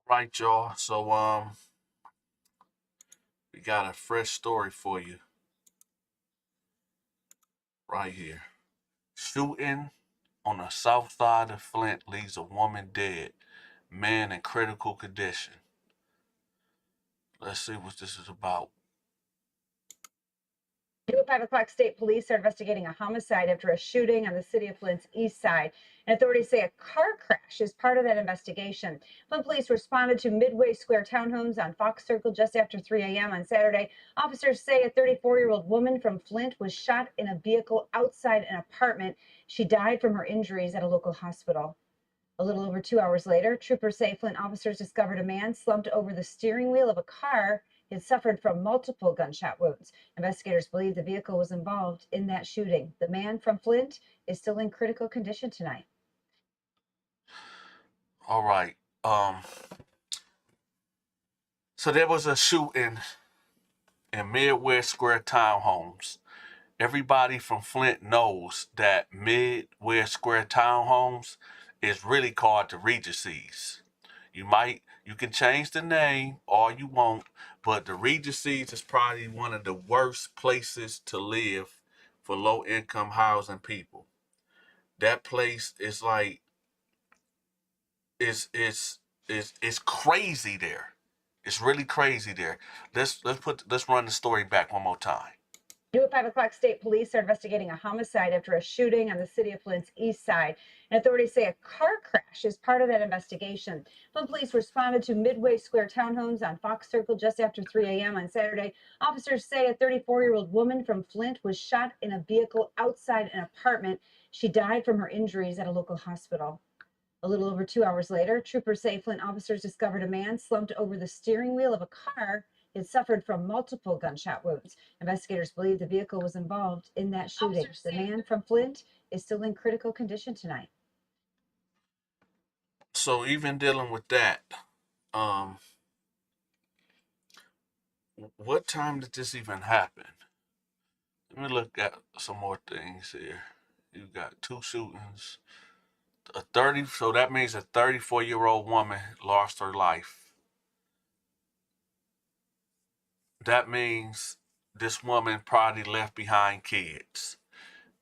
Right, y'all. So we got a fresh story for you right here. Shooting on the south side of Flint leaves a woman dead, man in critical condition. Let's see what this is about. New at 5 o'clock, state police are investigating a homicide after a shooting on the city of Flint's east side. And authorities say a car crash is part of that investigation. Flint police responded to Midway Square townhomes on Fox Circle just after 3 a.m. on Saturday. Officers say a 34-year-old woman from Flint was shot in a vehicle outside an apartment. She died from her injuries at a local hospital. A little over 2 hours later, troopers say Flint officers discovered a man slumped over the steering wheel of a car. He had suffered from multiple gunshot wounds. Investigators believe the vehicle was involved in that shooting. The man from Flint is still in critical condition tonight. All right. So there was a shooting in Midway Square townhomes. Everybody from Flint knows that Midway Square townhomes is really called the Regencies. You can change the name all you want, but the Regencies is probably one of the worst places to live for low income housing people. That place is like it's crazy there. It's really crazy there. Let's run the story back one more time. New at 5 o'clock, state police are investigating a homicide after a shooting on the city of Flint's east side. And authorities say a car crash is part of that investigation. Flint police responded to Midway Square townhomes on Fox Circle just after 3 a.m. on Saturday. Officers say a 34-year-old woman from Flint was shot in a vehicle outside an apartment. She died from her injuries at a local hospital. A little over 2 hours later, troopers say Flint officers discovered a man slumped over the steering wheel of a car. He had suffered from multiple gunshot wounds. Investigators believe the vehicle was involved in that shooting. The man from Flint is still in critical condition tonight. So even dealing with that, um, what time did this even happen? Let me look at some more things here. You got two shootings. So that means a 34-year-old woman lost her life. That means this woman probably left behind kids.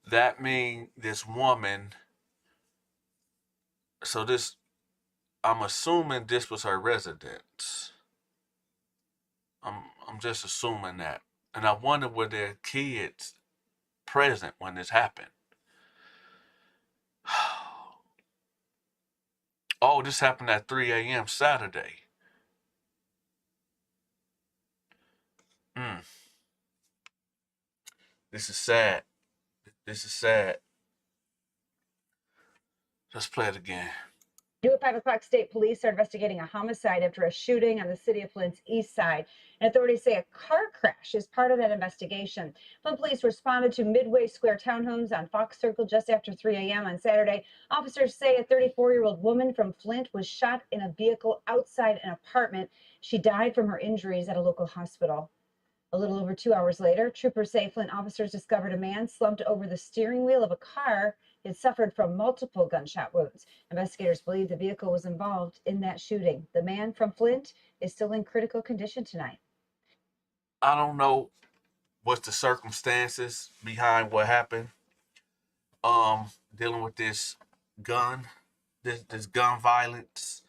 That means this woman, so this, I'm assuming this was her residence. I'm just assuming that. And I wonder were there kids present when this happened? Oh, this happened at 3 a.m. Saturday. Mm, this is sad. This is sad. Let's play it again. New at 5 o'clock, state police are investigating a homicide after a shooting on the city of Flint's east side. And authorities say a car crash is part of that investigation. Flint police responded to Midway Square townhomes on Fox Circle just after 3 a.m. on Saturday. Officers say a 34-year-old woman from Flint was shot in a vehicle outside an apartment. She died from her injuries at a local hospital. A little over 2 hours later, troopers say Flint officers discovered a man slumped over the steering wheel of a car. He had suffered from multiple gunshot wounds. Investigators believe the vehicle was involved in that shooting. The man from Flint is still in critical condition tonight. I don't know what's the circumstances behind what happened. Dealing with this gun, this gun violence.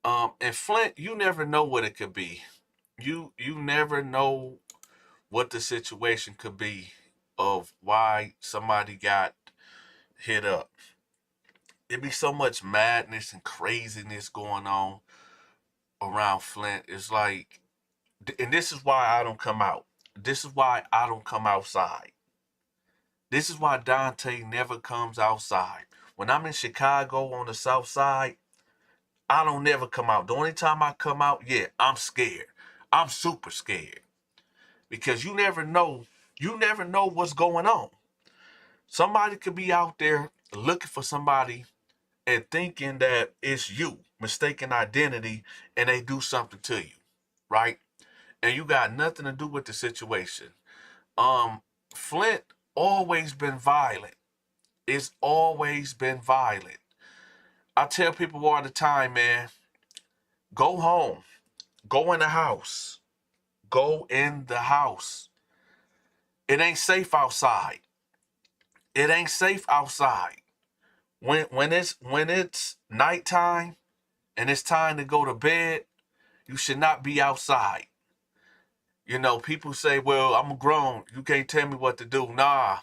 In Flint, you never know what it could be. You never know what the situation could be of why somebody got hit up. It'd be so much madness and craziness going on around Flint. It's like, and this is why I don't come out. This is why I don't come outside. This is why Dante never comes outside. When I'm in Chicago on the south side, I don't never come out. The only time I come out, yeah, I'm scared. I'm super scared. Because you never know. You never know what's going on. Somebody could be out there looking for somebody and thinking that it's you, mistaken identity, and they do something to you, right? And you got nothing to do with the situation. Um, Flint always been violent. It's always been violent. I tell people all the time, man, Go home. Go in the house. Go in the house. It ain't safe outside. It ain't safe outside. When it's nighttime and it's time to go to bed, you should not be outside. You know, people say, well, I'm grown. You can't tell me what to do. Nah,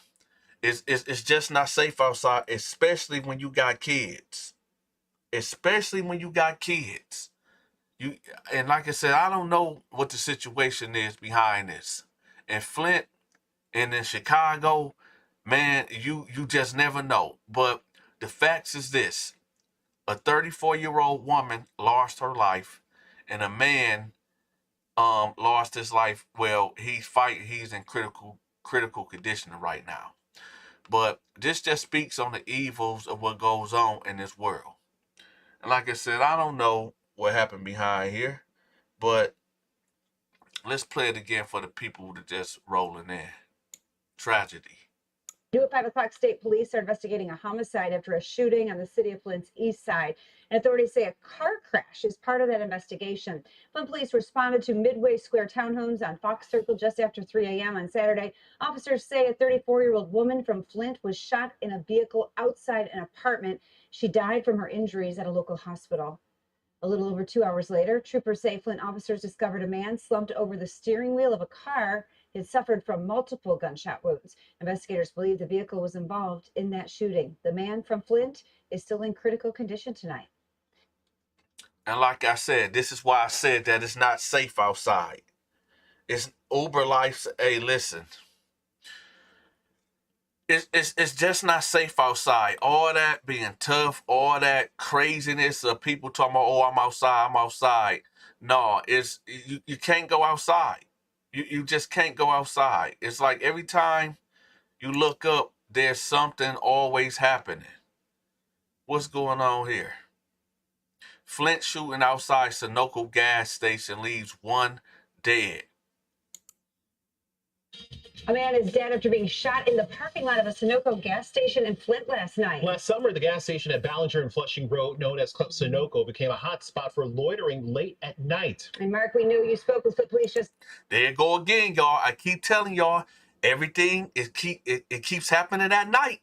it's just not safe outside, especially when you got kids. Especially when you got kids. You and like I said, I don't know what the situation is behind this. In Flint and in Chicago, man, you just never know. But the facts is this: a 34-year-old woman lost her life, and a man lost his life. Well, he's in critical condition right now. But this just speaks on the evils of what goes on in this world. And like I said, I don't know what happened behind here, but let's play it again for the people that just rolling in. Tragedy. New at 5 o'clock, state police are investigating a homicide after a shooting on the city of Flint's east side. And authorities say a car crash is part of that investigation. Flint police responded to Midway Square townhomes on Fox Circle just after 3 a.m. on Saturday. Officers say a 34-year-old woman from Flint was shot in a vehicle outside an apartment. She died from her injuries at a local hospital. A little over 2 hours later, troopers say Flint officers discovered a man slumped over the steering wheel of a car. He had suffered from multiple gunshot wounds. Investigators believe the vehicle was involved in that shooting. The man from Flint is still in critical condition tonight. And like I said, this is why I said that it's not safe outside. It's Uber life. Hey, listen. It's just not safe outside. All that being tough, all that craziness of people talking about, oh, I'm outside. No, you can't go outside. You just can't go outside. It's like every time you look up, there's something always happening. What's going on here? Flint shooting outside Sunoco gas station leaves one dead. A man is dead after being shot in the parking lot of a Sunoco gas station in Flint last night. Last summer, the gas station at Ballinger and Flushing Road, known as Club Sunoco, became a hot spot for loitering late at night. And Mark, we know you spoke with Flint police just... There you go again, y'all. I keep telling y'all, everything it keeps happening at night.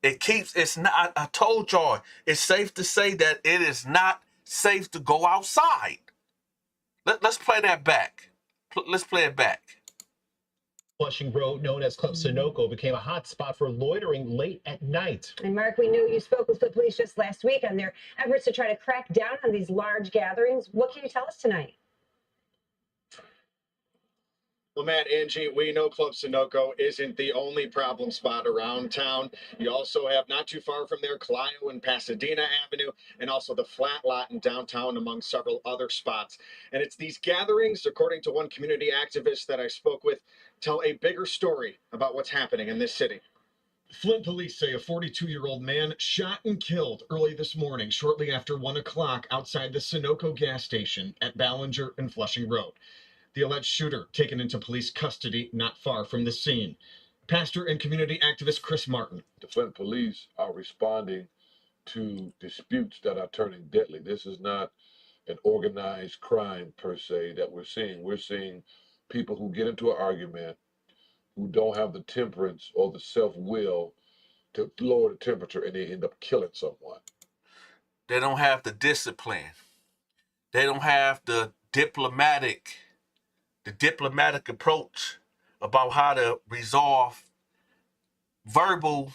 It's not, I told y'all, it's safe to say that it is not safe to go outside. Let's play that back. Let's play it back. Flushing Road, known as Club Sunoco, became a hot spot for loitering late at night. And Mark, we know you spoke with the police just last week on their efforts to try to crack down on these large gatherings. What can you tell us tonight? Well, Matt, Angie, we know Club Sunoco isn't the only problem spot around town. You also have not too far from there, Clio and Pasadena Avenue, and also the Flat Lot in downtown, among several other spots. And it's these gatherings, according to one community activist that I spoke with, tell a bigger story about what's happening in this city. Flint police say a 42-year-old man shot and killed early this morning, shortly after 1 o'clock outside the Sunoco gas station at Ballinger and Flushing Road. The alleged shooter taken into police custody not far from the scene. Pastor and community activist Chris Martin. The Flint police are responding to disputes that are turning deadly. This is not an organized crime per se that we're seeing. We're seeing people who get into an argument, who don't have the temperance or the self-will to lower the temperature, and they end up killing someone. They don't have the discipline. They don't have the diplomatic approach about how to resolve verbal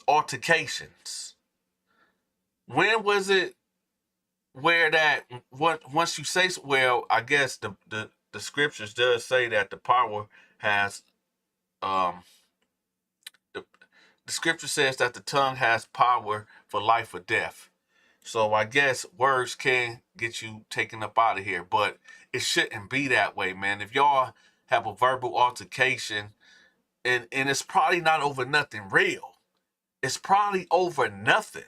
altercations. When was it where that once you say, well, I guess the scriptures does say that the power has the scripture says that the tongue has power for life or death. So I guess words can get you taken up out of here, but it shouldn't be that way, man. If y'all have a verbal altercation, and it's probably not over nothing real. It's probably over nothing.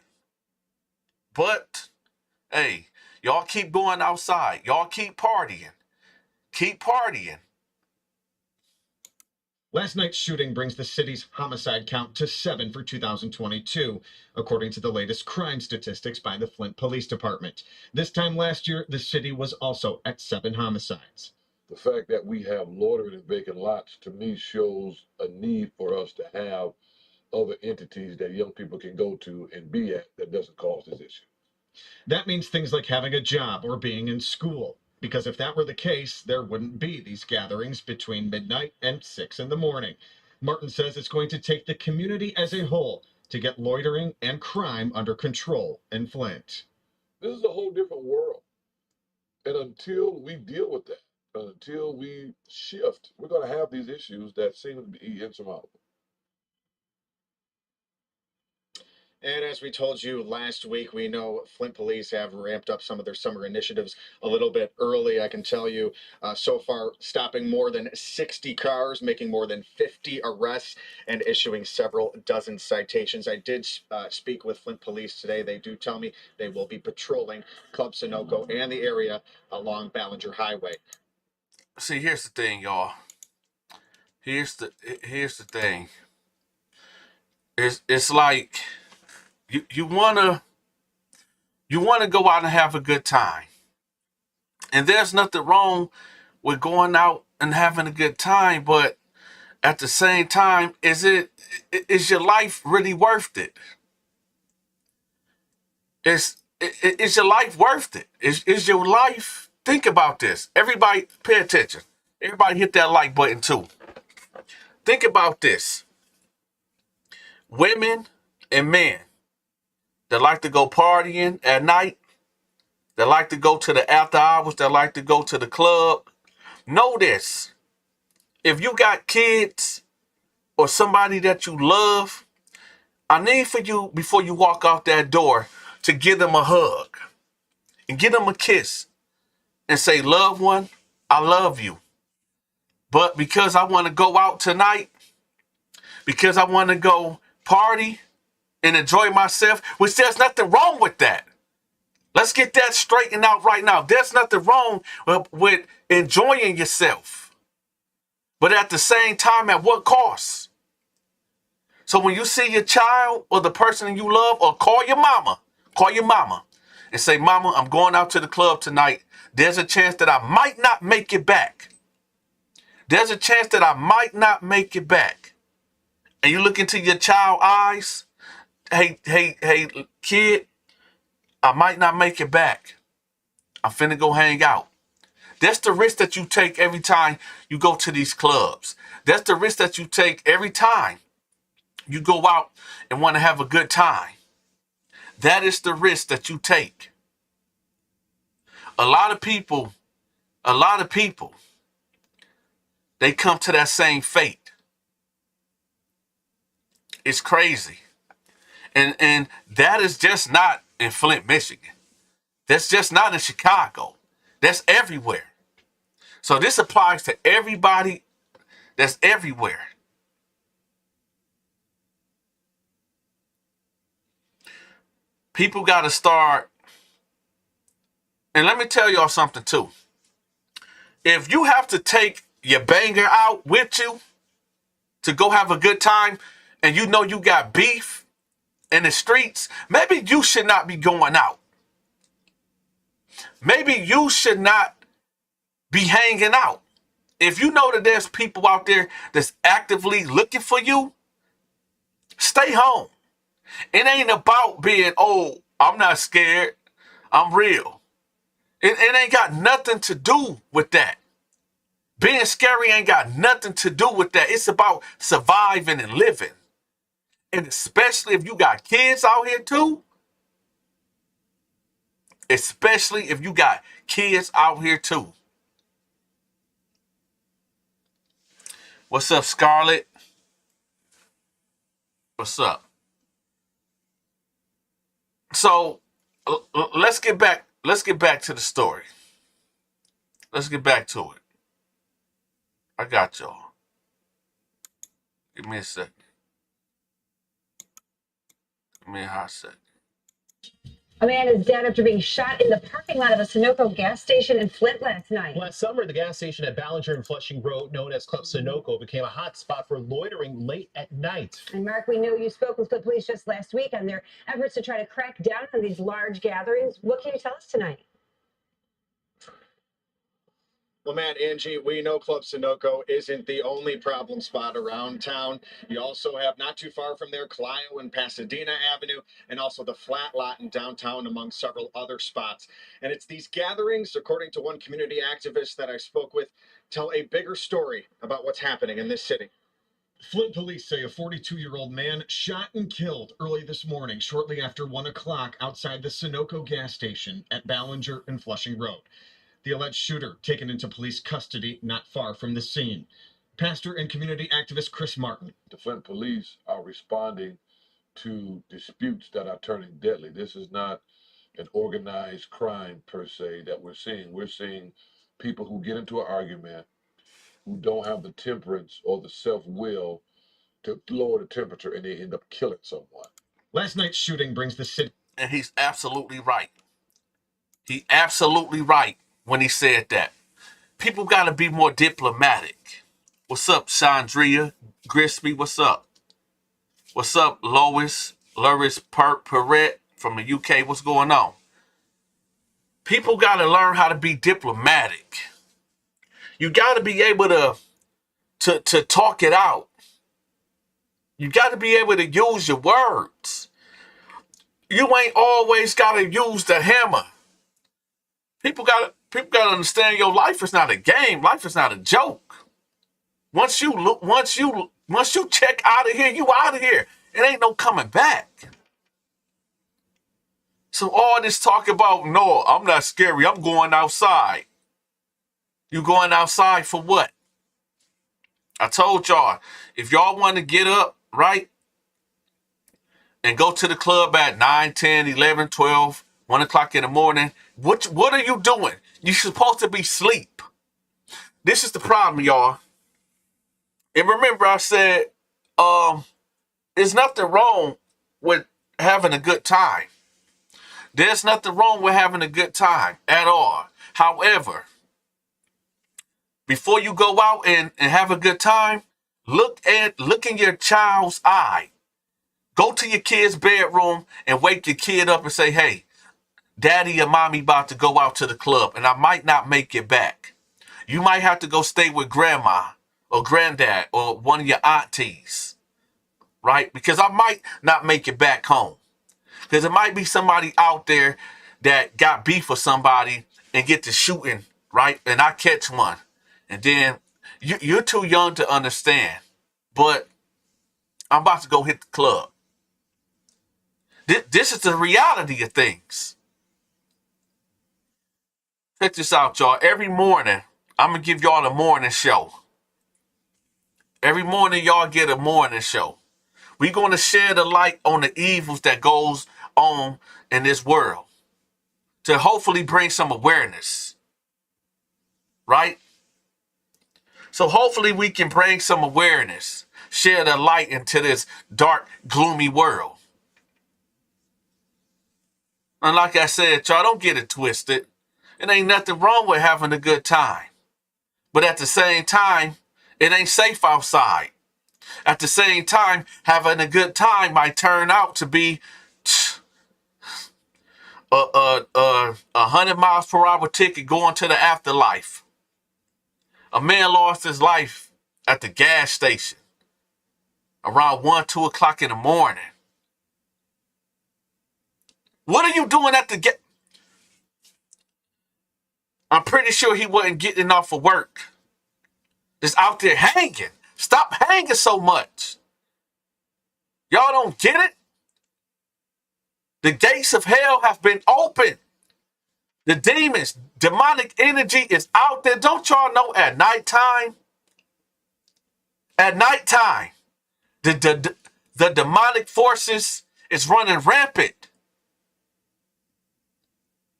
But, hey, y'all keep going outside. Y'all keep partying. Keep partying. Last night's shooting brings the city's homicide count to 7 for 2022, according to the latest crime statistics by the Flint Police Department. This time last year, the city was also at 7 homicides. The fact that we have loitering and vacant lots, to me, shows a need for us to have other entities that young people can go to and be at that doesn't cause this issue. That means things like having a job or being in school. Because if that were the case, there wouldn't be these gatherings between midnight and 6 in the morning. Martin says it's going to take the community as a whole to get loitering and crime under control in Flint. This is a whole different world. And until we deal with that, until we shift, we're going to have these issues that seem to be insurmountable. And as we told you last week, we know Flint police have ramped up some of their summer initiatives a little bit early. I can tell you so far, stopping more than 60 cars, making more than 50 arrests, and issuing several dozen citations. I did speak with Flint police today. They do tell me they will be patrolling Club Sunoco and the area along Ballinger Highway. See, here's the thing, y'all. Here's the thing. It's like you wanna go out and have a good time, and there's nothing wrong with going out and having a good time, but at the same time, is your life really worth it? Is your life worth it? Is your life? Think about this. Everybody, pay attention. Everybody, hit that like button too. Think about this. Women and men that like to go partying at night, that like to go to the after hours, that like to go to the club. Know this. If you got kids or somebody that you love, I need for you, before you walk out that door, to give them a hug and give them a kiss and say, loved one, I love you. But because I want to go out tonight, because I want to go party and enjoy myself, which there's nothing wrong with that. Let's get that straightened out right now. There's nothing wrong with enjoying yourself. But at the same time, at what cost? So when you see your child or the person you love, or call your mama and say, Mama, I'm going out to the club tonight. There's a chance that I might not make it back. There's a chance that I might not make it back. And you look into your child's eyes. Hey, kid, I might not make it back. I'm finna go hang out. That's the risk that you take every time you go to these clubs. That's the risk that you take every time you go out and want to have a good time. That is the risk that you take. A lot of people, they come to that same fate. It's crazy. And that is just not in Flint, Michigan. That's just not in Chicago. That's everywhere. So this applies to everybody that's everywhere. People got to start. And let me tell y'all something too. If you have to take your banger out with you to go have a good time, and you know you got beef in the streets, maybe you should not be going out. Maybe you should not be hanging out. If you know that there's people out there that's actively looking for you, stay home. It ain't about being, oh, I'm not scared, I'm real. It ain't got nothing to do with that. Being scary ain't got nothing to do with that. It's about surviving and living. And especially if you got kids out here too. Especially if you got kids out here too. What's up, Scarlett? What's up? So let's get back to the story. Let's get back to it. I got y'all. Give me a second. Give me a hot second. A man is dead after being shot in the parking lot of a Sunoco gas station in Flint last night. Last summer, the gas station at Ballinger and Flushing Road, known as Club Sunoco, became a hot spot for loitering late at night. And Mark, we know you spoke with Flint police just last week on their efforts to try to crack down on these large gatherings. What can you tell us tonight? Well, Matt, Angie, we know Club Sunoco isn't the only problem spot around town. You also have not too far from there, Clio and Pasadena Avenue, and also the flat lot in downtown, among several other spots. And it's these gatherings, according to one community activist that I spoke with, tell a bigger story about what's happening in this city. Flint police say a 42-year-old man shot and killed early this morning, shortly after 1 o'clock, outside the Sunoco gas station at Ballinger and Flushing Road. The alleged shooter taken into police custody not far from the scene. Pastor and community activist Chris Martin. The Flint police are responding to disputes that are turning deadly. This is not an organized crime per se that we're seeing. We're seeing people who get into an argument who don't have the temperance or the self-will to lower the temperature, and they end up killing someone. Last night's shooting brings the city. And he's absolutely right. He absolutely right when he said that. People got to be more diplomatic. What's up, Chandria Grisby? What's up? What's up, Lois Perret from the UK? What's going on? People got to learn how to be diplomatic. You got to be able to talk it out. You got to be able to use your words. You ain't always got to use the hammer. People got to understand your life is not a game. Life is not a joke. Once you check out of here, you out of here. It ain't no coming back. So all this talk about, no, I'm not scary. I'm going outside. You going outside for what? I told y'all, if y'all want to get up, right, and go to the club at 9, 10, 11, 12, 1 o'clock in the morning, what are you doing? You're supposed to be asleep. This is the problem, y'all. And remember I said, there's nothing wrong with having a good time. There's nothing wrong with having a good time at all. However, before you go out and have a good time, look in your child's eye. Go to your kid's bedroom and wake your kid up and say, hey, daddy and mommy about to go out to the club and I might not make it back. You might have to go stay with grandma or granddad or one of your aunties, right? Because I might not make it back home. Because there might be somebody out there that got beef with somebody and get to shooting, right? And I catch one. And then you're too young to understand. But I'm about to go hit the club. This is the reality of things. Check this out, y'all. Every morning, I'm going to give y'all a morning show. Every morning, y'all get a morning show. We're going to share the light on the evils that goes on in this world to hopefully bring some awareness, right? So hopefully we can bring some awareness, share the light into this dark, gloomy world. And like I said, y'all, don't get it twisted. It ain't nothing wrong with having a good time. But at the same time, it ain't safe outside. At the same time, having a good time might turn out to be a 100 miles per hour ticket going to the afterlife. A man lost his life at the gas station around 1, 2 o'clock in the morning. What are you doing at the gas? I'm pretty sure he wasn't getting off of work. Just out there hanging. Stop hanging so much. Y'all don't get it? The gates of hell have been opened. The demons, demonic energy is out there. Don't y'all know at nighttime? At nighttime, the demonic forces is running rampant.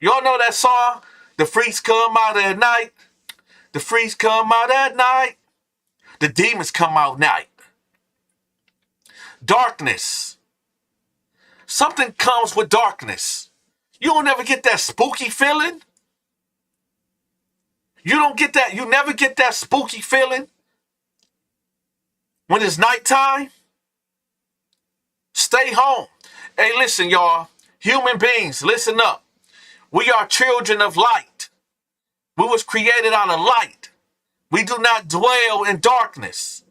Y'all know that song? The freaks come out at night. The freaks come out at night. The demons come out at night. Darkness. Something comes with darkness. You don't ever get that spooky feeling. You don't get that. You never get that spooky feeling when it's nighttime. Stay home. Hey, listen, y'all. Human beings, listen up. We are children of light. We was created out of light. We do not dwell in darkness.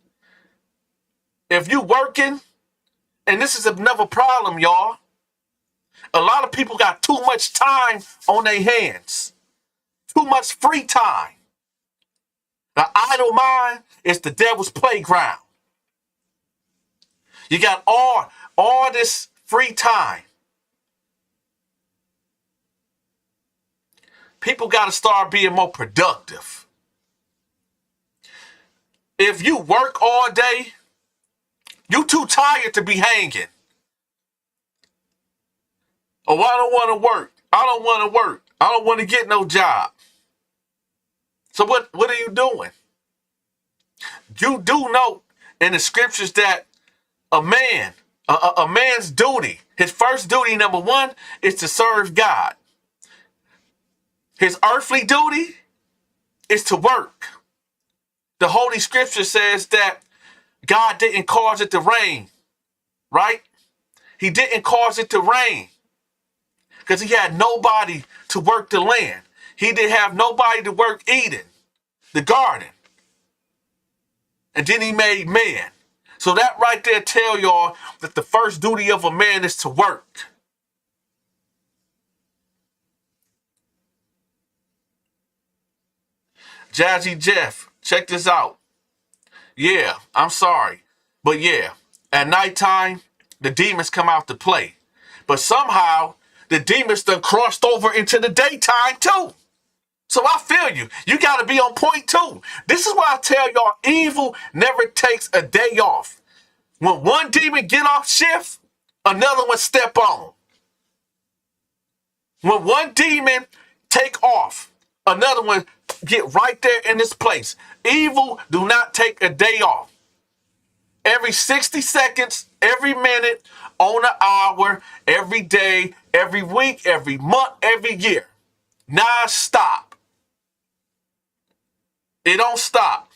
If you working, and this is another problem, y'all. A lot of people got too much time on their hands. Too much free time. The idle mind is the devil's playground. You got all this free time. People got to start being more productive. If you work all day, you too tired to be hanging. Oh, I don't want to work. I don't want to work. I don't want to get no job. So what are you doing? You do know in the scriptures that a man's duty, his first duty, number one, is to serve God. His earthly duty is to work. The Holy Scripture says that God didn't cause it to rain, right? He didn't cause it to rain because he had nobody to work the land. He didn't have nobody to work Eden, the garden. And then he made man. So that right there tell y'all that the first duty of a man is to work. Jazzy Jeff, check this out. Yeah, I'm sorry. But yeah, at nighttime, the demons come out to play. But somehow, the demons done crossed over into the daytime too. So I feel you. You got to be on point too. This is why I tell y'all, evil never takes a day off. When one demon get off shift, another one step on. When one demon take off, another one get right there in this place. Evil do not take a day off. Every 60 seconds, every minute, on an hour, every day, every week, every month, every year. Non-stop. It don't stop.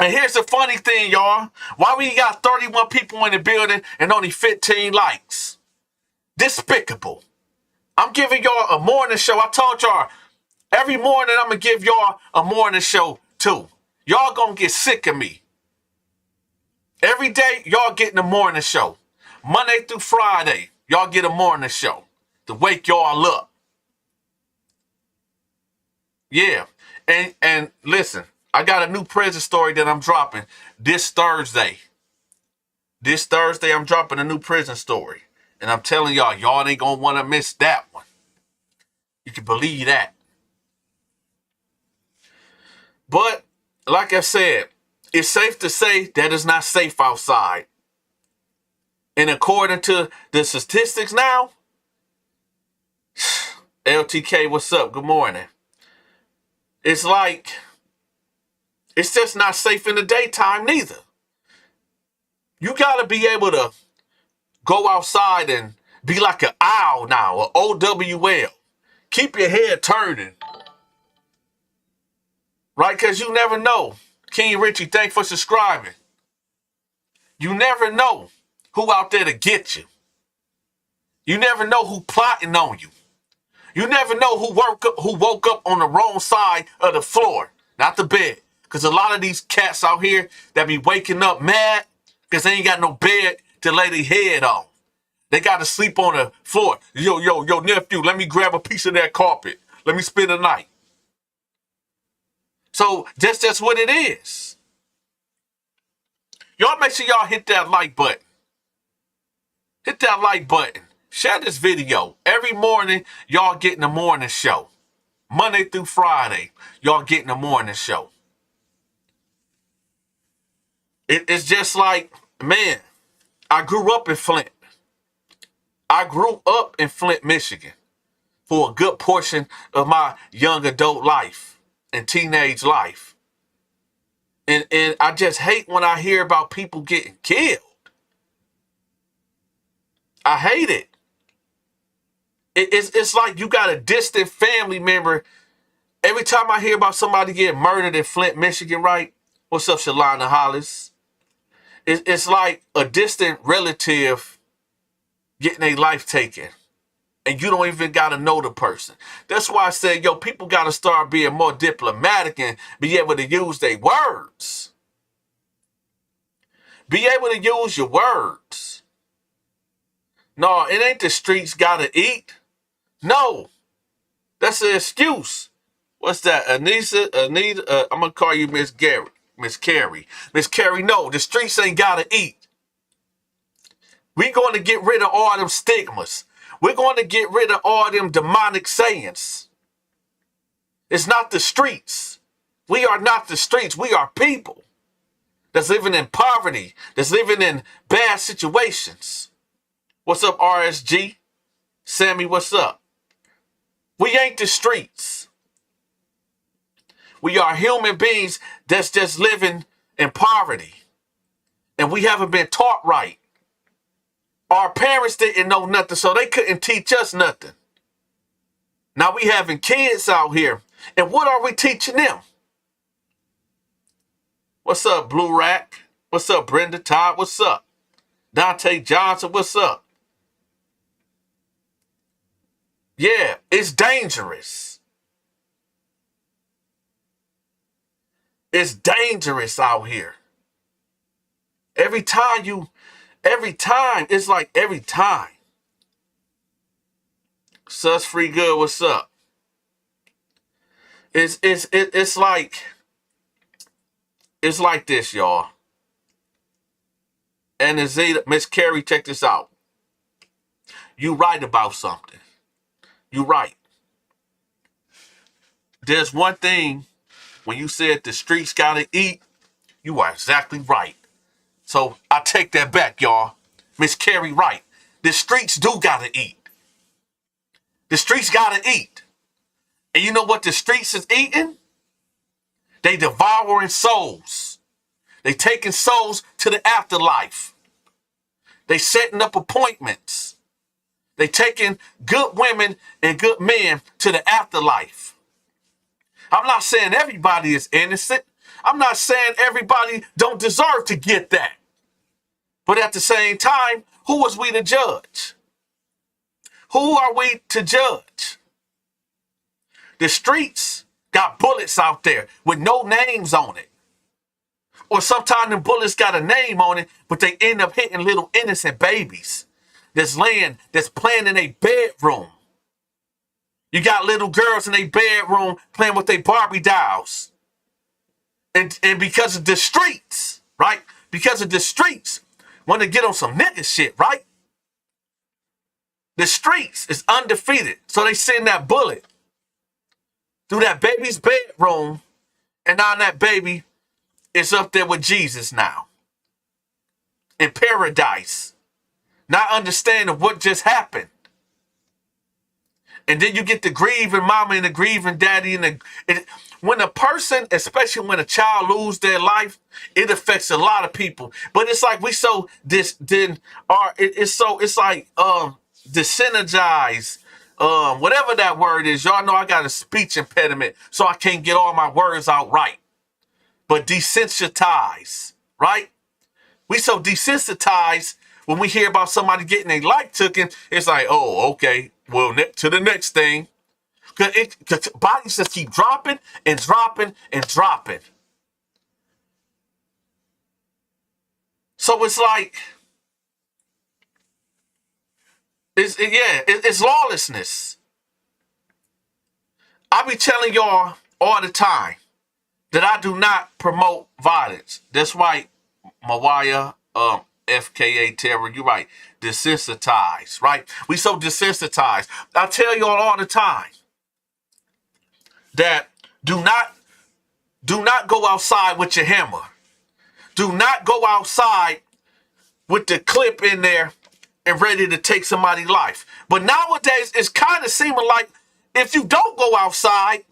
And here's the funny thing, y'all. Why we got 31 people in the building and only 15 likes? Despicable. I'm giving y'all a morning show. I told y'all, every morning I'm going to give y'all a morning show too. Y'all going to get sick of me. Every day, y'all getting a morning show. Monday through Friday, y'all get a morning show to wake y'all up. Yeah. And listen, I got a new prison story that I'm dropping this Thursday. This Thursday, I'm dropping a new prison story. And I'm telling y'all, y'all ain't going to want to miss that one. You can believe that. But, like I said, it's safe to say that it's not safe outside. And according to the statistics now, LTK, what's up? Good morning. It's like, it's just not safe in the daytime neither. You got to be able to go outside and be like an owl now, or OWL. Keep your head turning. Right? Because you never know. King Richie, thanks for subscribing. You never know who out there to get you. You never know who plotting on you. You never know who woke up on the wrong side of the floor, not the bed. Because a lot of these cats out here that be waking up mad because they ain't got no bed to lay their head on. They got to sleep on the floor. Yo, nephew, let me grab a piece of that carpet. Let me spend the night. So that's what it is. Y'all make sure y'all hit that like button. Hit that like button. Share this video. Every morning, y'all getting a morning show. Monday through Friday, y'all getting a morning show. It's just like, man, I grew up in Flint. I grew up in Flint, Michigan for a good portion of my young adult life and teenage life. And I just hate when I hear about people getting killed. I hate it. It's like you got a distant family member. Every time I hear about somebody getting murdered in Flint, Michigan, right? What's up, Shalana Hollis? It's like a distant relative getting their life taken. And you don't even got to know the person. That's why I said, yo, people got to start being more diplomatic and be able to use their words. Be able to use your words. No, it ain't the streets got to eat. No, that's an excuse. What's that? Anita, I'm going to call you Miss Gary. Miss Carrie. Miss Carrie, no, the streets ain't got to eat. We're going to get rid of all them stigmas. We're going to get rid of all them demonic sayings. It's not the streets. We are not the streets. We are people that's living in poverty, that's living in bad situations. What's up, RSG? Sammy, what's up? We ain't the streets. We are human beings that's just living in poverty. And we haven't been taught right. Our parents didn't know nothing, so they couldn't teach us nothing. Now we having kids out here, and what are we teaching them? What's up, Blue Rack? What's up, Brenda Todd? What's up? Dante Johnson, what's up? Yeah, it's dangerous. It's dangerous out here. Every time, it's like every time. Sus Free Good, what's up? It's like this, y'all. And Miss Carrie, check this out. You right about something. You right. There's one thing when you said the streets gotta eat, you are exactly right. So I take that back, y'all. Miss Carrie, right. The streets do gotta eat. The streets gotta eat. And you know what the streets is eating? They devouring souls. They taking souls to the afterlife. They setting up appointments. They taking good women and good men to the afterlife. I'm not saying everybody is innocent. I'm not saying everybody don't deserve to get that. But at the same time, who is we to judge? Who are we to judge? The streets got bullets out there with no names on it. Or sometimes the bullets got a name on it, but they end up hitting little innocent babies that's playing in a bedroom. You got little girls in a bedroom playing with their Barbie dolls. And because of the streets, right? Because of the streets, want to get on some nigga shit, right? The streets is undefeated. So they send that bullet through that baby's bedroom, and now that baby is up there with Jesus now. In paradise. Not understanding what just happened. And then you get the grieving mama and the grieving daddy. And when a person, especially when a child loses their life, it affects a lot of people. But it's like it's like desynergized. Whatever that word is. Y'all know I got a speech impediment, so I can't get all my words out right. But desensitized, right? We so desensitized when we hear about somebody getting their life taken, it's like, oh, okay, well, to the next thing. Because bodies just keep dropping and dropping and dropping. So it's like, it's lawlessness. I be telling y'all all the time that I do not promote violence. That's right, Mawaya, FKA Terror, you're right. Desensitized, right? We so desensitized. I tell y'all all the time that do not go outside with your hammer. Do not go outside with the clip in there and ready to take somebody's life. But nowadays, it's kind of seeming like if you don't go outside,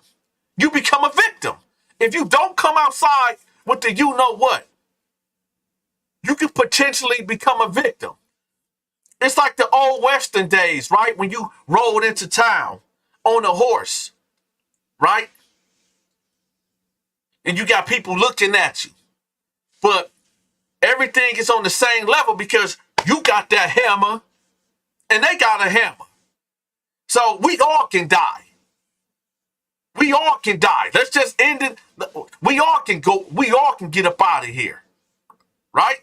you become a victim. If you don't come outside with the you know what, you could potentially become a victim. It's like the old Western days, right? When you rode into town on a horse, right? And you got people looking at you. But everything is on the same level because you got that hammer and they got a hammer. So we all can die. We all can die. Let's just end it. We all can go. We all can get up out of here. Right?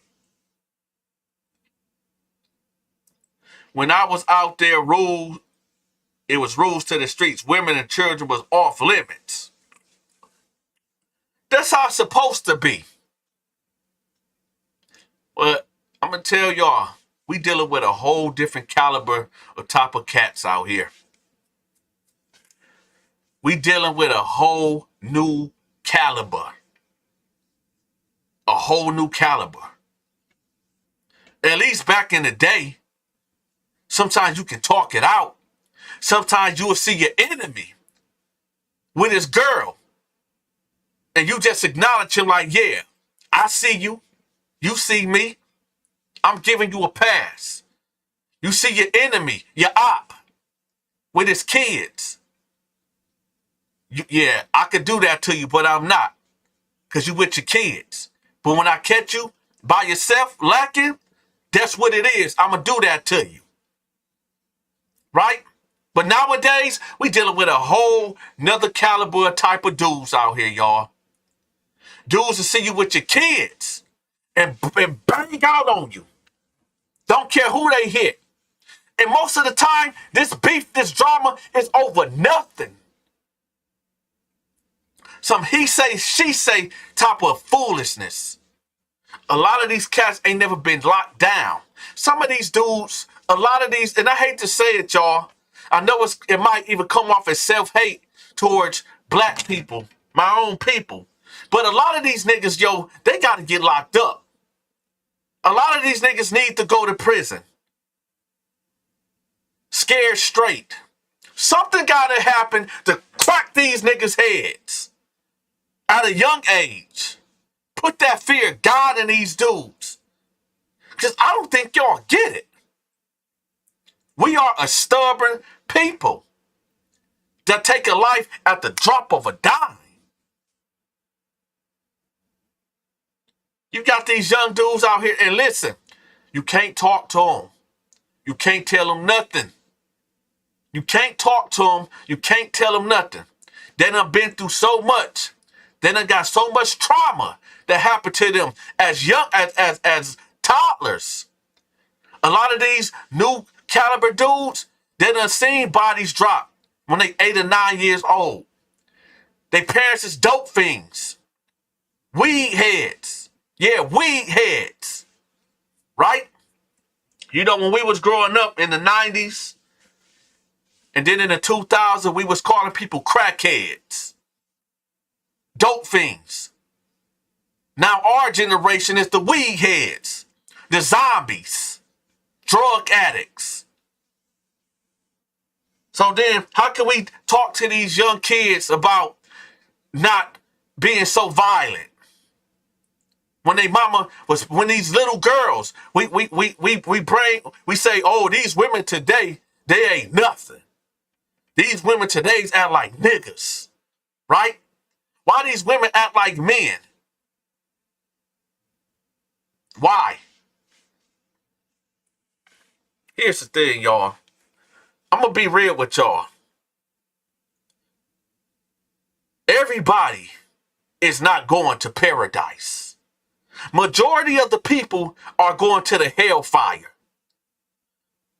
When I was out there, it was rules to the streets. Women and children was off limits. That's how it's supposed to be. But I'm going to tell y'all, we dealing with a whole different caliber of type of cats out here. We dealing with a whole new caliber. A whole new caliber. At least back in the day, sometimes you can talk it out. Sometimes you will see your enemy with his girl. And you just acknowledge him like, yeah, I see you. You see me. I'm giving you a pass. You see your enemy, your op, with his kids. Yeah, I could do that to you, but I'm not. Because you with your kids. But when I catch you by yourself lacking, that's what it is. I'm going to do that to you. Right? But nowadays, we dealing with a whole nother caliber type of dudes out here, y'all. Dudes will see you with your kids and bang out on you. Don't care who they hit. And most of the time, this beef, this drama is over nothing. Some he say, she say type of foolishness. A lot of these cats ain't never been locked down. Some of these dudes, a lot of these, and I hate to say it, y'all. I know it might even come off as self-hate towards black people, my own people. But a lot of these niggas, yo, they got to get locked up. A lot of these niggas need to go to prison. Scared straight. Something got to happen to crack these niggas' heads at a young age. Put that fear of God in these dudes. Because I don't think y'all get it. We are a stubborn people that take a life at the drop of a dime. You got these young dudes out here, and listen, you can't talk to them. You can't tell them nothing. You can't talk to them. You can't tell them nothing. They done been through so much. They done got so much trauma that happened to them as young as toddlers. A lot of these new caliber dudes, they done seen bodies drop when they 8 or 9 years old. Their parents is dope fiends. Weed heads. Yeah, weed heads. Right? You know, when we was growing up in the 90s, and then in the 2000s, we was calling people crackheads. Dope fiends. Now our generation is the weed heads, the zombies, drug addicts. So then how can we talk to these young kids about not being so violent? When they mama was, when these little girls, we say, oh, these women today, they ain't nothing. These women today's act like niggas, right? Why these women act like men? Why? Here's the thing, y'all. I'm going to be real with y'all. Everybody is not going to paradise. Majority of the people are going to the hellfire.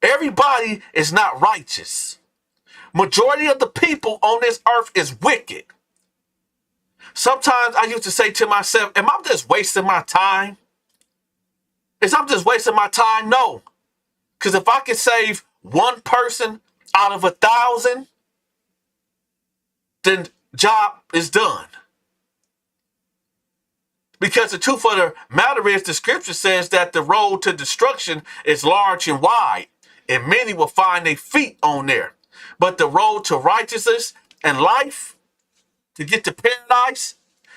Everybody is not righteous. Majority of the people on this earth is wicked. Sometimes I used to say to myself, am I just wasting my time? Is I'm just wasting my time? No. Because if I can save one person out of 1,000, then job is done. Because the truth of the matter is, the scripture says that the road to destruction is large and wide, and many will find their feet on there. But the road to righteousness and life, to get to paradise,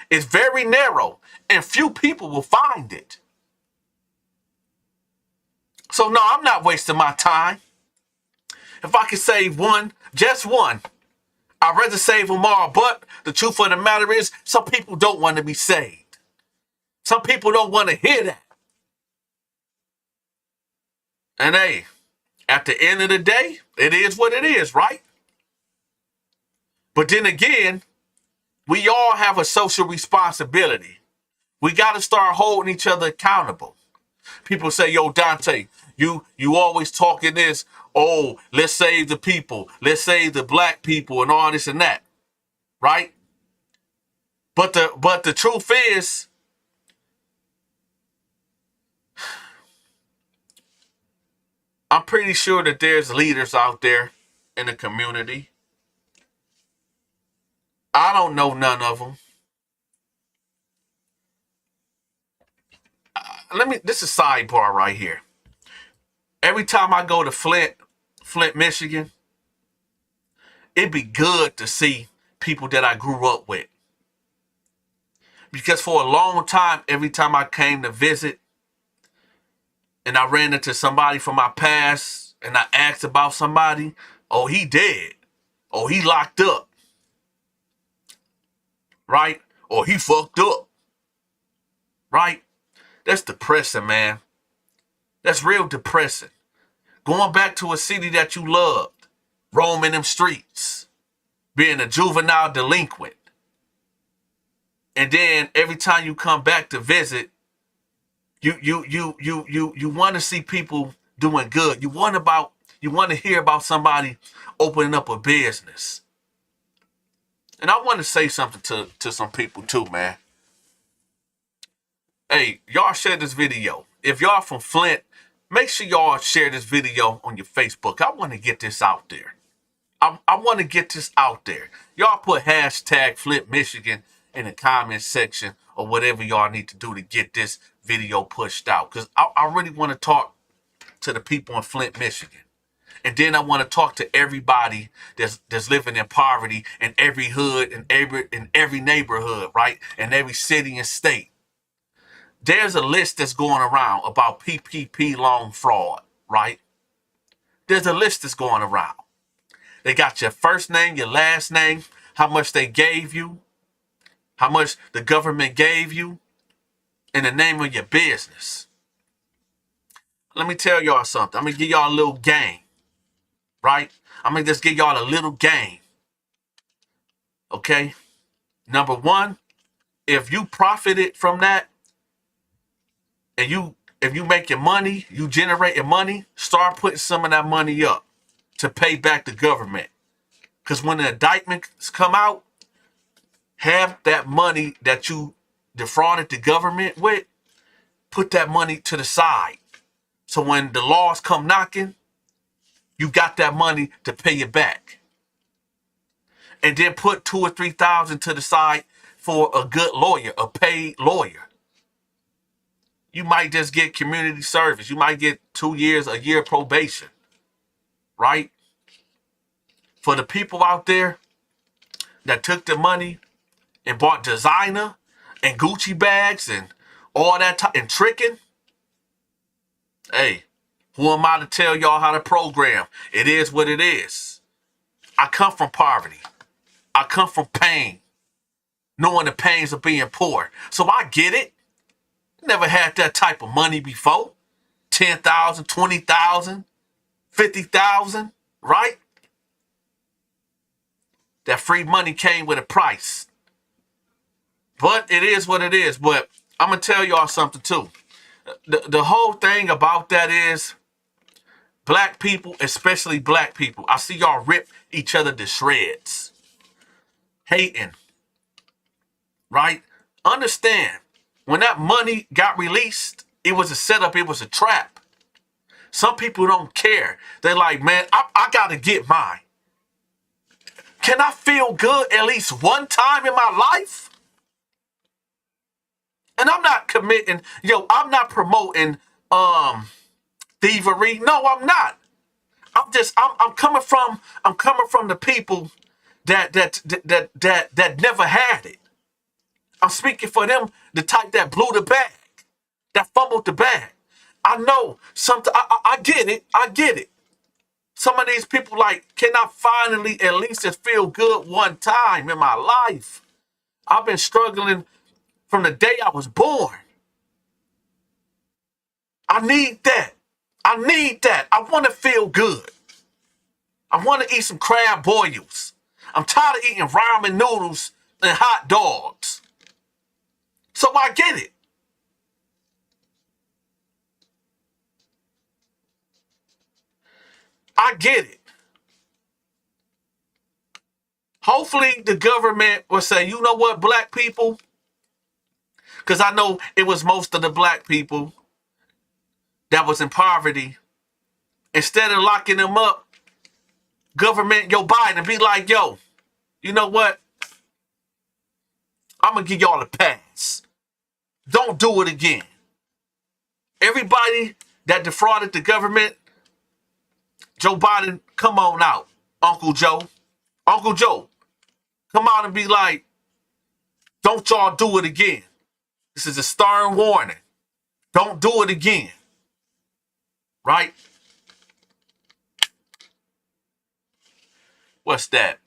is very narrow, and few people will find it. So no, I'm not wasting my time. If I could save one, just one, I'd rather save them all. But the truth of the matter is, some people don't want to be saved. Some people don't want to hear that. And hey, at the end of the day, it is what it is, right? But then again, we all have a social responsibility. We got to start holding each other accountable. People say, yo, Dante, you always talking this, oh, let's save the people. Let's save the black people and all this and that. Right? But the truth is, I'm pretty sure that there's leaders out there in the community. I don't know none of them. This is a sidebar right here. Every time I go to Flint, Michigan, it'd be good to see people that I grew up with. Because for a long time, every time I came to visit and I ran into somebody from my past and I asked about somebody, oh, he dead. Oh, he locked up. Right? Or he fucked up. Right? That's depressing, man. That's real depressing. Going back to a city that you loved, roaming them streets, being a juvenile delinquent. And then every time you come back to visit, you want to see people doing good. You want to hear about somebody opening up a business. And I want to say something to some people too, man. Hey, y'all share this video. If y'all from Flint, make sure y'all share this video on your Facebook. I want to get this out there. I want to get this out there. Y'all put hashtag Flint, Michigan in the comment section or whatever y'all need to do to get this video pushed out. Because I really want to talk to the people in Flint, Michigan. And then I want to talk to everybody that's living in poverty in every hood, in every neighborhood, right? In every city and state. There's a list that's going around about PPP loan fraud, right? There's a list that's going around. They got your first name, your last name, how much they gave you, how much the government gave you, and the name of your business. Let me tell y'all something. I'm going to give y'all a little game, right? I'm going to just give y'all a little game, okay? Number one, if you profited from that, and if you make your money, you generate your money, start putting some of that money up to pay back the government. Because when the indictments come out, have that money that you defrauded the government with, put that money to the side. So when the laws come knocking, you got that money to pay it back. And then put $2,000 or $3,000 to the side for a good lawyer, a paid lawyer. You might just get community service. You might get 2 years, a year probation, right? For the people out there that took the money and bought designer and Gucci bags and all that and tricking, hey, who am I to tell y'all how to program? It is what it is. I come from poverty. I come from pain, knowing the pains of being poor. So I get it. Never had that type of money before. 10,000, 20,000, 50,000, right? That free money came with a price. But it is what it is. But I'm going to tell y'all something too. The whole thing about that is black people, especially black people, I see y'all rip each other to shreds. Hating. Right? Understand. When that money got released, it was a setup, it was a trap. Some people don't care. They're like, man, I got to get mine. Can I feel good at least one time in my life? And I'm not committing, I'm not promoting thievery. No, I'm not. I'm coming from the people that never had it. I'm speaking for them, the type that blew the bag, that fumbled the bag. I know. I get it. I get it. Some of these people like, can I finally at least just feel good one time in my life? I've been struggling from the day I was born. I need that. I need that. I want to feel good. I want to eat some crab boils. I'm tired of eating ramen noodles and hot dogs. So I get it. I get it. Hopefully the government will say, you know what, black people? Because I know it was most of the black people that was in poverty. Instead of locking them up, government, Joe Biden, be like, yo, you know what? I'm going to give y'all a pass. Don't do it again. Everybody that defrauded the government, Joe Biden, come on out. Uncle Joe. Uncle Joe, come out and be like, don't y'all do it again. This is a stern warning. Don't do it again. Right? What's that?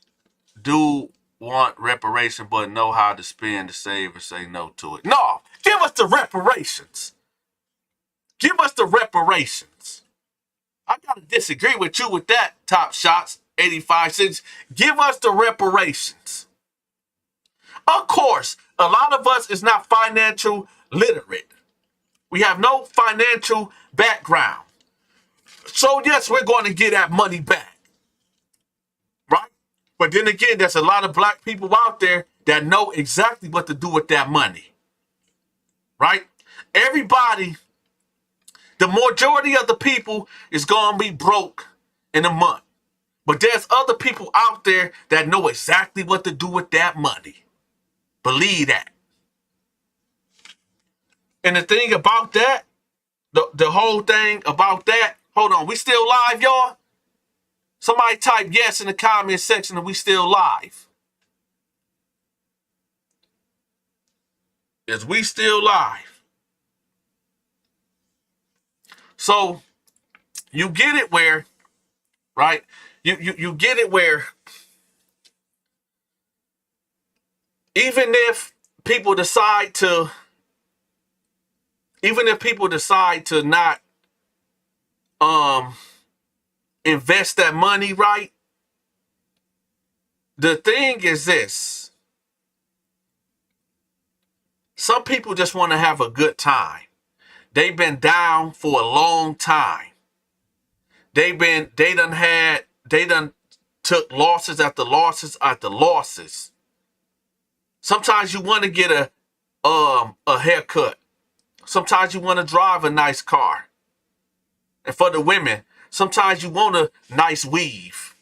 Do want reparation, but know how to spend to save or say no to it. No, give us the reparations. Give us the reparations. I gotta disagree with you with that, Top Shots, 85 cents. Give us the reparations. Of course, a lot of us is not financial literate. We have no financial background. So yes, we're going to get that money back. Right? But then again, there's a lot of black people out there that know exactly what to do with that money. Right? Everybody, the majority of the people is going to be broke in a month. But there's other people out there that know exactly what to do with that money. Believe that. And the thing about that, the whole thing about that, hold on, we still live, y'all? Somebody type yes in the comment section and we still live. Is we still live? So you get it where, right? You get it where even if people decide to not invest that money, right? The thing is this. Some people just want to have a good time. They've been down for a long time. They done took losses after losses after losses. Sometimes you want to get a haircut. Sometimes you want to drive a nice car. And for the women, sometimes you want a nice weave.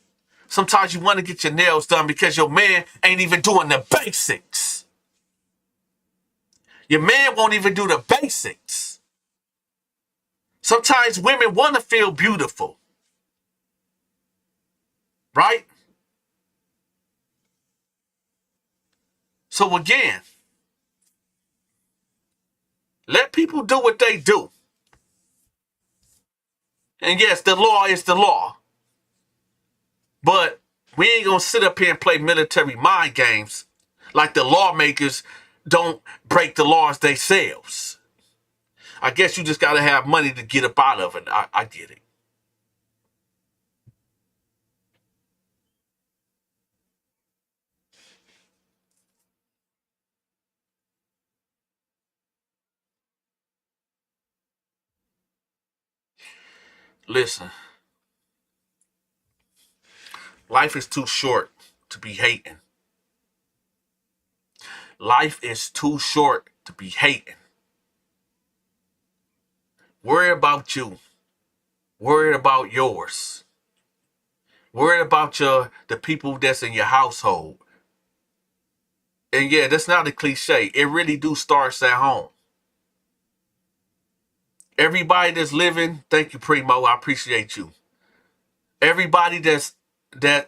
Sometimes you want to get your nails done because your man ain't even doing the basics. Your man won't even do the basics. Sometimes women want to feel beautiful. Right? So again, let people do what they do. And yes, the law is the law. But we ain't going to sit up here and play military mind games like the lawmakers don't break the laws themselves. I guess you just got to have money to get up out of it. I get it. Listen, life is too short to be hating. Life is too short to be hating. Worry about you. Worry about yours. Worry about the people that's in your household. And yeah, that's not a cliche. It really do starts at home. Everybody that's living, thank you, Primo. I appreciate you. Everybody that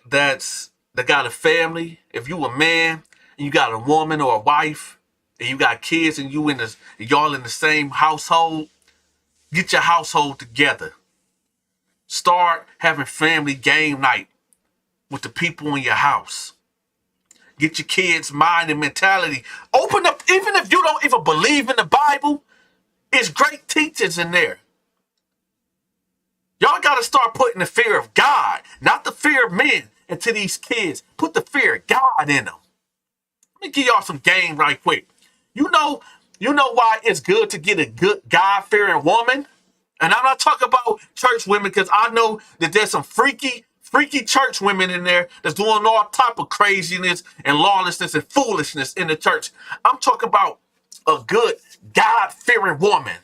got a family, if you a man and you got a woman or a wife and you got kids and y'all in the same household, Get your household together. Start having family game night with the people in your house. Get your kids' mind and mentality. Open up, even if you don't even believe in the Bible, it's great teachings in there. Y'all got to start putting the fear of God, not the fear of men, into these kids. Put the fear of God in them. Let me give y'all some game right quick. You know why it's good to get a good God-fearing woman? And I'm not talking about church women, because I know that there's some freaky church women in there that's doing all type of craziness and lawlessness and foolishness in the church. I'm talking about a good God-fearing woman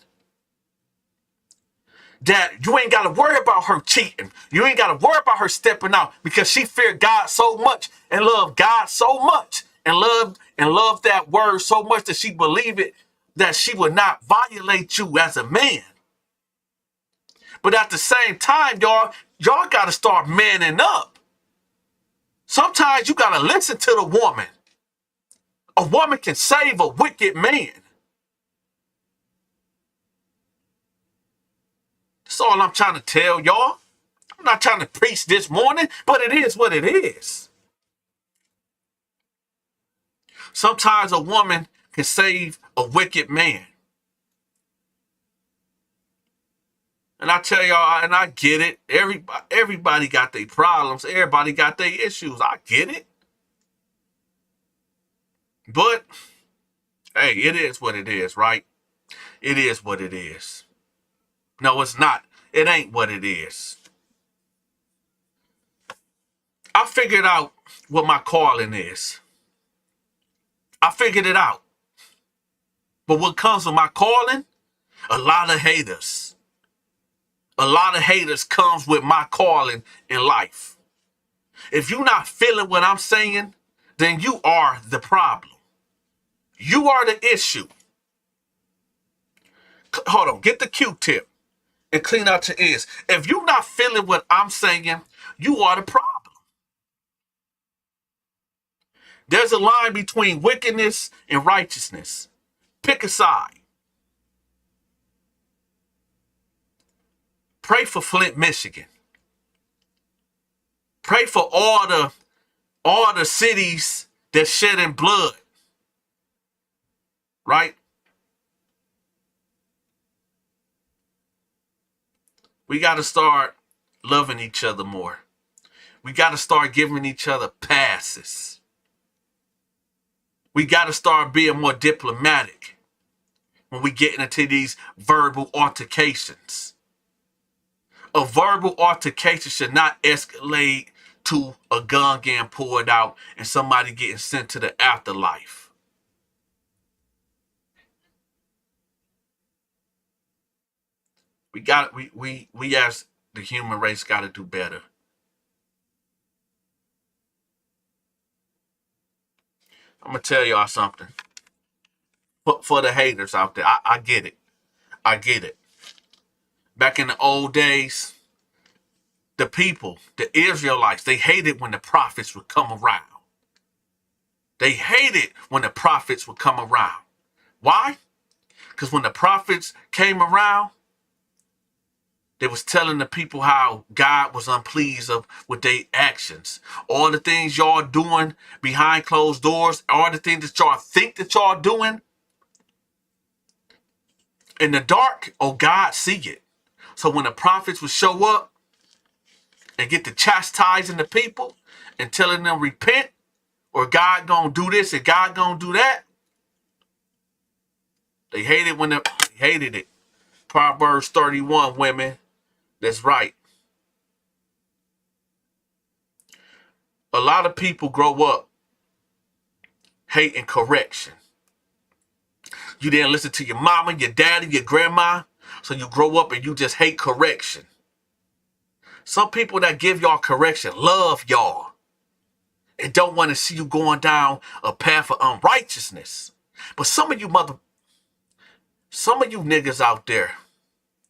that you ain't got to worry about her cheating. You ain't got to worry about her stepping out, because she feared God so much and loved God so much and loved that word so much that she believed it, that she would not violate you as a man. But at the same time, y'all got to start manning up. Sometimes you got to listen to the woman. A woman can save a wicked man. That's all I'm trying to tell y'all. I'm not trying to preach this morning, but it is what it is. Sometimes a woman can save a wicked man. And I tell y'all, and I get it. Everybody got their problems. Everybody got their issues. I get it. But, hey, it is what it is, right? It is what it is. No, it's not. It ain't what it is. I figured out what my calling is. I figured it out. But what comes with my calling? A lot of haters. A lot of haters comes with my calling in life. If you're not feeling what I'm saying, then you are the problem. You are the issue. Hold on, get the Q-tip and clean out your ears. If you're not feeling what I'm saying, you are the problem. There's a line between wickedness and righteousness. Pick a side. Pray for Flint, Michigan. Pray for all the cities that shedding blood. Right? We got to start loving each other more. We got to start giving each other passes. We got to start being more diplomatic when we get into these verbal altercations. A verbal altercation should not escalate to a gun getting poured out and somebody getting sent to the afterlife. We as the human race got to do better. I'm going to tell y'all something. For the haters out there, I get it. I get it. Back in the old days, the people, the Israelites, they hated when the prophets would come around. They hated when the prophets would come around. Why? Because when the prophets came around, they was telling the people how God was unpleased with their actions. All the things y'all doing behind closed doors, all the things that y'all think that y'all doing in the dark, oh, God see it. So when the prophets would show up and get to chastising the people and telling them repent, or God gonna do this and God gonna do that, they hated it. Proverbs 31, women. That's right. A lot of people grow up hating correction. You didn't listen to your mama, your daddy, your grandma, so you grow up and you just hate correction. Some people that give y'all correction love y'all and don't want to see you going down a path of unrighteousness. But some of you niggas out there,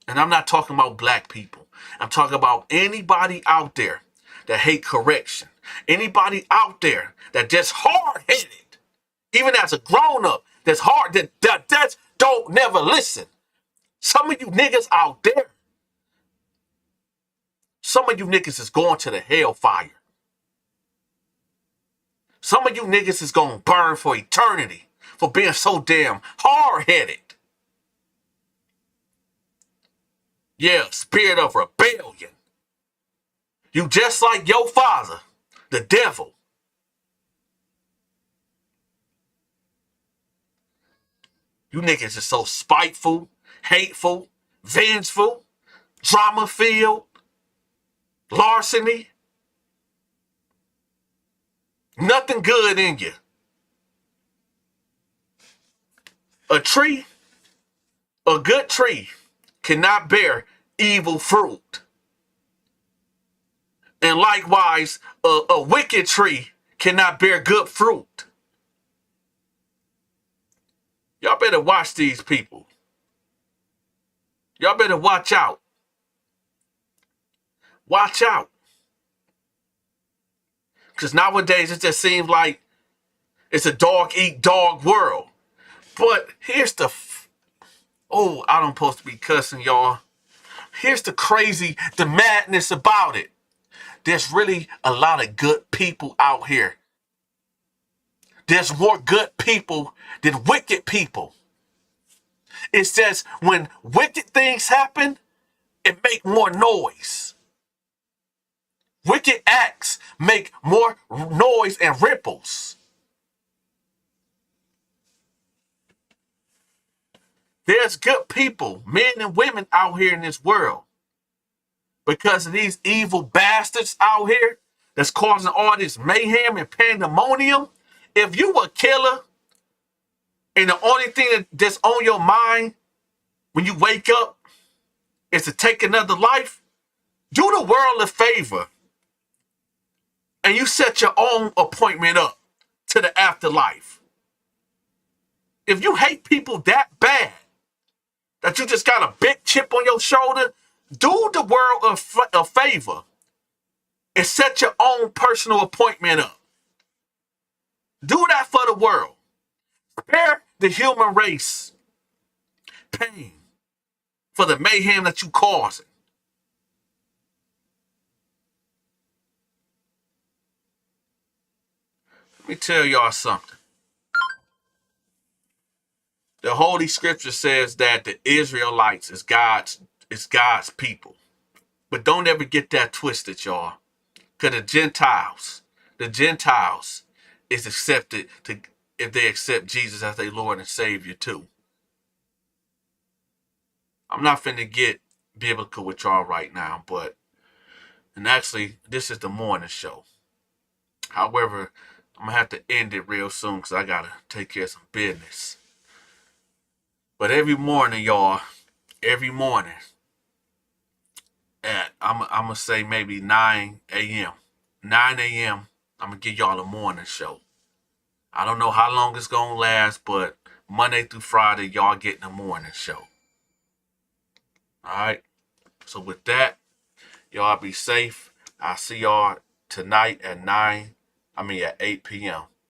and I'm not talking about black people, I'm talking about anybody out there that hate correction. Anybody out there that just hard-headed, even as a grown-up, that's hard, that don't never listen. Some of you niggas out there, some of you niggas is going to the hellfire. Some of you niggas is going to burn for eternity for being so damn hard-headed. Yeah, spirit of rebellion. You just like your father, the devil. You niggas is so spiteful, hateful, vengeful, drama-filled, larceny. Nothing good in you. A good tree, cannot bear evil fruit. And likewise, a wicked tree cannot bear good fruit. Y'all better watch these people. Y'all better watch out. Watch out. Because nowadays it just seems like it's a dog-eat-dog world. But here's the... I don't supposed to be cussing, y'all. Here's the madness about it. There's really a lot of good people out here. There's more good people than wicked people. It's just when wicked things happen, it make more noise. Wicked acts make more noise and ripples. There's good people, men and women out here in this world. Because of these evil bastards out here that's causing all this mayhem and pandemonium. If you a killer and the only thing that's on your mind when you wake up is to take another life, do the world a favor and you set your own appointment up to the afterlife. If you hate people that bad, that you just got a big chip on your shoulder, do the world a favor and set your own personal appointment up. Do that for the world. Spare the human race pain for the mayhem that you causing. Let me tell y'all something. The Holy Scripture says that the Israelites is God's people. But don't ever get that twisted, y'all. Because the Gentiles is accepted if they accept Jesus as their Lord and Savior too. I'm not finna get biblical with y'all right now, and actually, this is the morning show. However, I'm gonna have to end it real soon because I gotta take care of some business. But every morning, y'all, I'm gonna say maybe 9 a.m. 9 a.m. I'm gonna give y'all a morning show. I don't know how long it's gonna last, but Monday through Friday, y'all getting a morning show. Alright? So with that, y'all be safe. I'll see y'all tonight at 8 p.m.